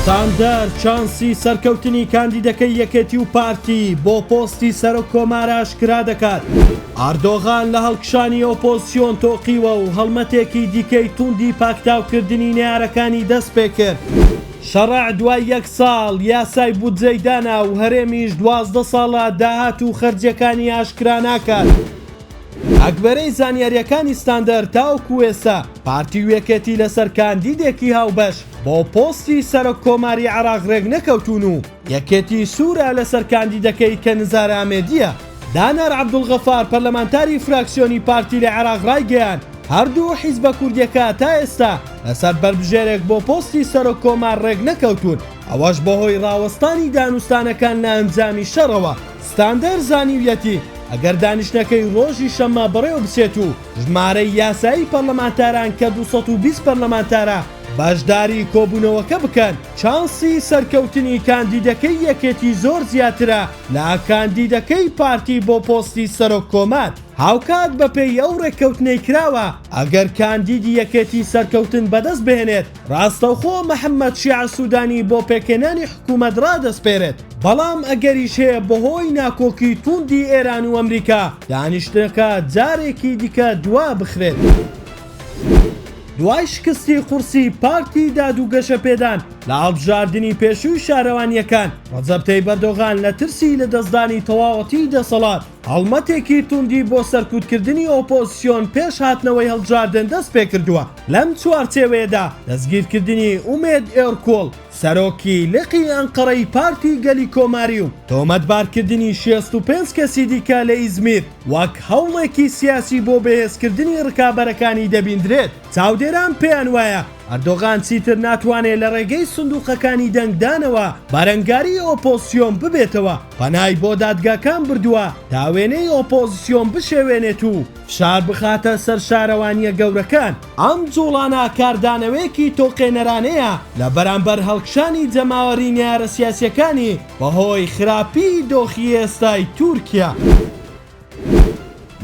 ستاندەر چانسی سەرکەوتنی کاندیدەکەی یەکێتی و پارتی بۆ پۆستی سەرۆک کۆمارە ئاشکرا دەکات. ئەردۆغان لە هەڵکشانی ئۆپۆزیسیۆن تۆقیوە و هەڵمەتێکی دیکەی توندی پاکتاوکردنی نێارەکانی دەست پێ کرد. شەڕع دوای یەک ساڵ یاسای بودجەی دانا و هەرێمیش 12 ساڵە داهات و خەرجیەکانی ئاشکرا ناکات. ئەکبەرەی زانیاریەکانی ستاندەر تاوەکو ئێستا پارتی و یەکێتی لەسەر کاندیدێکی هاوبەش بۆ پۆستی سەرۆک کۆماری عێراق ڕێک نەکەوتون و یەکێتی سوورە لەسەر کاندیدەکەی کە نزار ئامێدیە. دانەر عەبدوڵغەفار پەرلەمانتاری فراکسیۆنی پارتی لە عێراق ڕایگەیاند هەردوو حیزبە کوردیەکە تا ئێستا لەسەر بەربژێرێک بۆ پۆستی سەرۆک کۆمار ڕێک نەکەوتون، ئەوەش بەهۆی ڕاوەستانی دانوستانەکان لە ئەنجامی شەڕەوە. ستاندەر زانیویەتی ئەگەر دانیشتەکەی ڕۆژی شەممە بەڕێوە بچێت و ژمارەی یاسایی پەرلەمانتاران کە 220 پەرلەمانتارە باشداری کۆبوونەوەکە بکەن، چانسی سەرکەوتنی کاندیدەکەی یەکێتی زۆر زیاترە لە کاندیدەکەی پارتی بۆ پۆستی سەرۆک کۆمار. هاوکات بەپێی ئەو ڕێککەوتنەی کراوە ئەگەر کاندیدی یەکێتی سەرکەوتن بەدەست بهێنێت ڕاستەوخۆ محەممەد شیع سوودانی بۆ پێکێنانی حکوومەت ڕادەسپێرێت. بەڵام ئەگەریش هەیە بەهۆی ناکۆکی توندی ئێران و ئەمریکا دانیشتەکە جارێکی دیکە دوا بخرێت. دوای شکستی قورسی پارتی دادوگەشە پێدان لە هەڵبژاردننی پێشووی شارەوانیەکان، ڕەجەب تەیب ئەردۆغان لە ترسی لە دەستدانی تەواوەتی دەسەڵات هەڵمەتێکی توندی بۆ سەرکوتکردنی ئۆپۆزیسیۆن پێش هاتنەوەی هەڵبژاردن دەست پێ کردووە. لەم چوارچێوەیەدا دەستگیرکردنی ئومێد ئێرکۆڵ سەرۆکی لقی ئەنقەرەی پارتی گەلی کۆماری و تۆمەتبارکردنی 65 کەسی دیکە لە ئیزمیر وەک هەوڵێکی سیاسی بۆ بەهێزکردنی ڕکابەرەکانی دەبیندرێت. چاودێران پێیان وایە ئەردۆغان چیتر ناتوانێت لە ڕێگەی سندوقەکانی دەنگدانەوە بەرەنگاری ئۆپۆزیسیۆن ببێتەوە. پەنای بۆ دادگاکان بردووە تا وێنەی ئۆپۆزیسیۆن بشێوێنێت و فشار بخاتە سەر شارەوانیە گەورەکان. ئەم جوڵانە کاردانەوەیەکی تۆقێنەرانەیە لە بەرامبەر هەڵکشانی جەماوەری نێارە سیاسیەکانی بەهۆی خراپی دۆخی ئێستای تورکیا.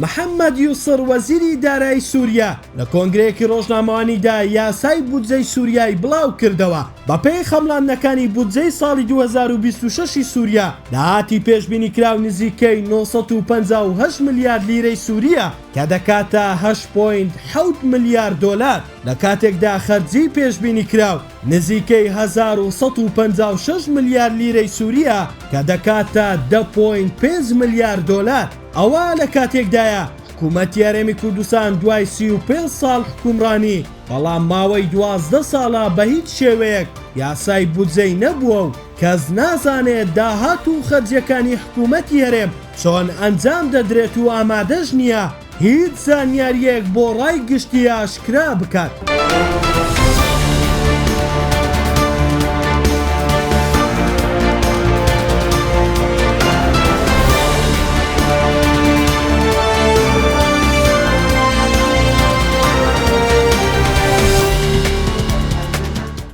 محەممەد یوسڕ وەزیری دارایی سووریا لە کۆنگرەیەکی ڕۆژنامەوانیدا یاسای بودجەی سووریای بڵاو کردەوە. بەپێی خەمڵاندنەکانی بودجەی ساڵی 2026 سووریا داهاتی پێشبینی کراو نزیکەی 958 ملیارد لیرەی سووریا کە دەکاتە 8.7 میلیارد دۆلار، لە کاتێکدا خەرجی پێشبینی کراو نزیکەی 1156 میلیارد لیرەی سووریا کە دەکاتە 10.5 میلیارد دۆلار. ئەوە لە کاتێکدایە حکوومەتی هەرێمی کوردستان دوای 35 ساڵ حکومڕانی بەڵام ماوەی 12 ساڵە بە هیچ شێوەیەک یاسای بودجەی نەبووە و کەس نازانێت داهات و خەرجیەکانی حکوومەتی هەرێم چۆن ئەنجام دەدرێت و ئامادەش نییە هیچ زانیاریەک بۆ ڕای گشتی ئاشکرا بکات.